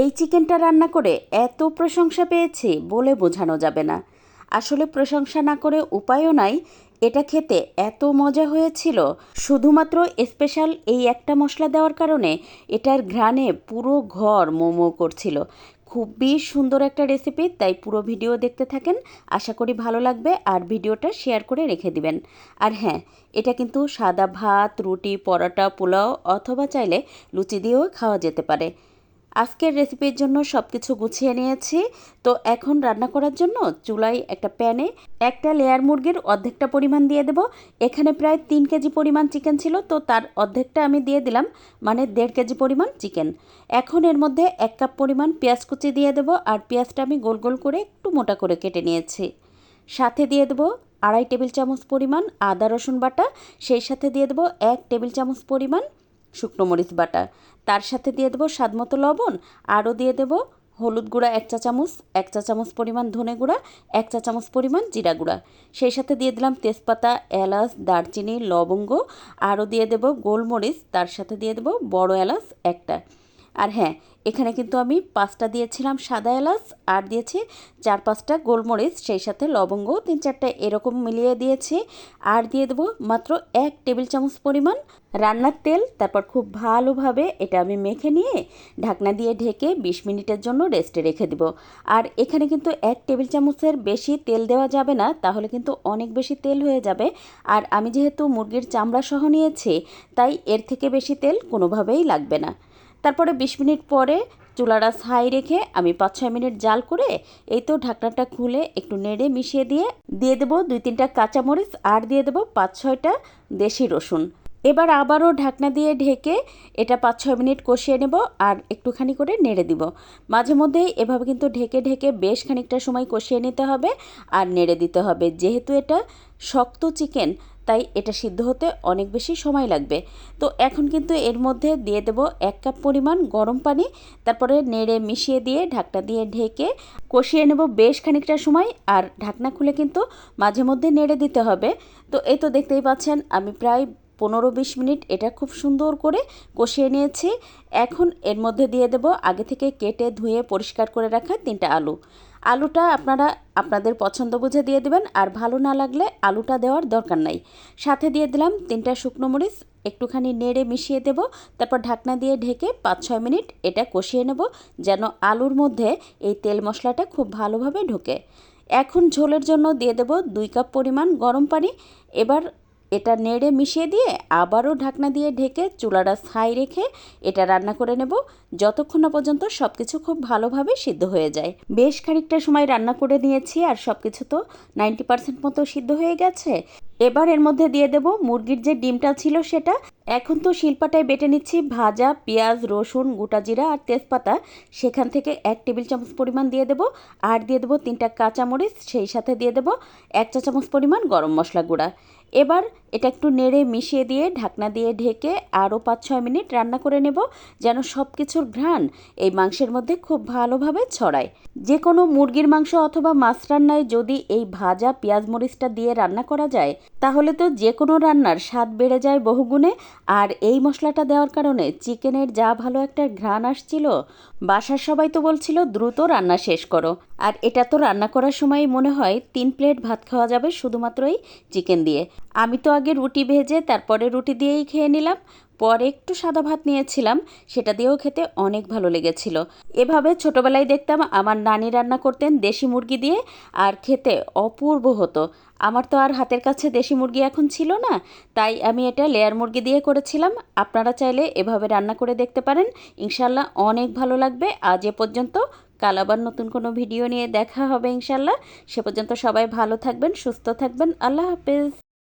এই চিকেনটা রান্না করে এত প্রশংসা পেয়েছি বলে বোঝানো যাবে না। আসলে প্রশংসা না করে উপায়ও নাই। এটা খেতে এত মজা হয়েছিল, শুধুমাত্র স্পেশাল এই একটা মশলা দেওয়ার কারণে এটার ঘ্রাণে পুরো ঘর মোমো করছিল। খুবই সুন্দর একটা রেসিপি, তাই পুরো ভিডিও দেখতে থাকেন। আশা করি ভালো লাগবে, আর ভিডিওটা শেয়ার করে রেখে দিবেন। আর হ্যাঁ, এটা কিন্তু সাদা ভাত, রুটি, পরোটা, পোলাও অথবা চাইলে লুচি দিয়েও খাওয়া যেতে পারে। আজকের রেসিপির জন্য সব কিছু গুছিয়ে নিয়েছি। তো এখন রান্না করার জন্য চুলায় একটা প্যানে একটা লেয়ার মুরগির অর্ধেকটা পরিমাণ দিয়ে দেব। এখানে প্রায় 3 কেজি পরিমাণ চিকেন ছিল, তো তার অর্ধেকটা আমি দিয়ে দিলাম, মানে 1.5 কেজি পরিমাণ চিকেন। এখন এর মধ্যে 1 কাপ পরিমাণ পেঁয়াজ কুচি দিয়ে দেব, আর পেঁয়াজটা আমি গোল গোল করে একটু মোটা করে কেটে নিয়েছি। সাথে দিয়ে দেবো 2.5 টেবিল চামচ পরিমাণ আদা রসুন বাটা, সেই সাথে দিয়ে দেবো 1 টেবিল চামচ পরিমাণ শুকনো মরিচ বাটা, তার সাথে দিয়ে দেবো স্বাদমতো লবণ, আরও দিয়ে দেবো হলুদ গুঁড়া 1 চা চামচ, 1 চা চামচ পরিমাণ ধনে গুঁড়া, 1 চা চামচ পরিমাণ জিরা গুঁড়া, সেই সাথে দিয়ে দিলাম তেজপাতা, এলাচ, দারচিনি, লবঙ্গ, আরও দিয়ে দেবো গোলমরিচ, তার সাথে দিয়ে দেবো বড় এলাচ একটা। আর হ্যাঁ, এখানে কিন্তু আমি 5টা দিয়েছিলাম সাদা এলাচ, আর দিয়েছি 4-5টা গোলমরিচ, সেই সাথে লবঙ্গ 3-4টা এরকম মিলিয়ে দিয়েছি। আর দিয়ে দেবো মাত্র 1 টেবিল চামচ পরিমাণ রান্নার তেল। তারপর খুব ভালোভাবে এটা আমি মেখে নিয়ে ঢাকনা দিয়ে ঢেকে 20 মিনিটের জন্য রেস্টে রেখে দেব। আর এখানে কিন্তু 1 টেবিল চামচের বেশি তেল দেওয়া যাবে না, তাহলে কিন্তু অনেক বেশি তেল হয়ে যাবে। আর আমি যেহেতু মুরগির চামড়া সহ নিয়েছি, তাই এর থেকে বেশি তেল কোনোভাবেই লাগবে না। তারপরে 20 মিনিট পরে চুলাটা হাই রেখে আমি 5-6 মিনিট জাল করে এই তো ঢাকনাটা খুলে একটু নেড়ে মিশিয়ে দিয়ে দেবো 2-3টা কাঁচামরিচ, আর দিয়ে দেবো 5-6টা দেশি রসুন। এবার আবারও ঢাকনা দিয়ে ঢেকে এটা 5-6 মিনিট কষিয়ে নেব, আর একটুখানি করে নেড়ে দিব। মাঝে মধ্যেই এভাবে কিন্তু ঢেকে ঢেকে বেশ খানিকটা সময় কষিয়ে নিতে হবে আর নেড়ে দিতে হবে। যেহেতু এটা শক্ত চিকেন, তাই এটা সিদ্ধ হতে অনেক বেশি সময় লাগবে। তো এখন কিন্তু এর মধ্যে দিয়ে দেব 1 কাপ পরিমাণ গরম পানি, তারপরে নেড়ে মিশিয়ে দিয়ে ঢাকনা দিয়ে ঢেকে কষিয়ে নেব বেশ খানিকটা সময়, আর ঢাকনা খুলে কিন্তু মাঝে মধ্যে নেড়ে দিতে হবে। তো এই তো দেখতেই পাচ্ছেন আমি প্রায় 15-20 মিনিট এটা খুব সুন্দর করে কষিয়ে নিয়েছি। এখন এর মধ্যে দিয়ে দেব আগে থেকে কেটে ধুয়ে পরিষ্কার করে রাখা 3টা আলু। আলুটা আপনারা আপনাদের পছন্দ বুঝে দিয়ে দেবেন, আর ভালো না লাগলে আলুটা দেওয়ার দরকার নাই। সাথে দিয়ে দিলাম 3টা শুকনো মরিচ, একটুখানি নেড়ে মিশিয়ে দেব। তারপর ঢাকনা দিয়ে ঢেকে 5-6 মিনিট এটা কষিয়ে নেব, যেন আলুর মধ্যে এই তেল মশলাটা খুব ভালোভাবে ঢোকে। এখন ঝোলের জন্য দিয়ে দেব 2 কাপ পরিমাণ গরম পানি। এবার এটা নেড়ে মিশিয়ে দিয়ে আবারও ঢাকনা দিয়ে ঢেকে চুলাটা হাই রেখে এটা রান্না করে নেব, যতক্ষণ না পর্যন্ত সব কিছু খুব ভালোভাবে সিদ্ধ হয়ে যায়। বেশ খানিকটা সময় রান্না করে নিয়েছি, আর সব কিছু তো 90% মতো সিদ্ধ হয়ে গেছে। এবার এর মধ্যে দিয়ে দেব মুরগির যে ডিমটা ছিল সেটা। এখন তো শিলপাটায় বেটে নিচ্ছি ভাজা পেঁয়াজ, রসুন, গোটা জিরা আর তেজপাতা, সেখান থেকে 1 টেবিল চামচ পরিমাণ দিয়ে দেব। আর দিয়ে দেবো 3টা কাঁচামরিচ, সেই সাথে দিয়ে দেব 1 চা চামচ পরিমাণ গরম মশলা গুঁড়া। এবার এটা একটু নেড়ে মিশিয়ে দিয়ে ঢাকনা দিয়ে ঢেকে আরও 5-6 মিনিট রান্না করে নেব, যেন সব কিছুর ঘ্রাণ এই মাংসের মধ্যে খুব ভালোভাবে ছড়ায়। যে কোনো মুরগির মাংস অথবা মাছ রান্নায় যদি এই ভাজা পেঁয়াজ মরিচটা দিয়ে রান্না করা যায়, তাহলে তো যে কোনো রান্নার স্বাদ বেড়ে যায় বহুগুণে। আর এই মশলাটা দেওয়ার কারণে চিকেনের যা ভালো একটা ঘ্রাণ আসছিল, বাসার সবাই তো বলছিল দ্রুত রান্না শেষ করো। আর এটা তো রান্না করার সময় মনে হয় 3 প্লেট ভাত খাওয়া যাবে শুধুমাত্র এই চিকেন দিয়ে। আমি তো আগে রুটি ভেজে তারপরে রুটি দিয়েই খেয়ে নিলাম, পরে একটু সাদা ভাত নিয়েছিলাম, সেটা দিয়েও খেতে অনেক ভালো লেগেছিল। এভাবে ছোটোবেলায় দেখতাম আমার নানি রান্না করতেন দেশি মুরগি দিয়ে, আর খেতে অপূর্ব হতো। আমার তো আর হাতের কাছে দেশি মুরগি এখন ছিল না, তাই আমি এটা লেয়ার মুরগি দিয়ে করেছিলাম। আপনারা চাইলে এভাবে রান্না করে দেখতে পারেন, ইনশাল্লাহ অনেক ভালো লাগবে। আজ এ পর্যন্ত, কাল আবার নতুন কোনো ভিডিও নিয়ে দেখা হবে ইনশাল্লাহ। সে পর্যন্ত সবাই ভালো থাকবেন, সুস্থ থাকবেন। আল্লাহ হাফেজ।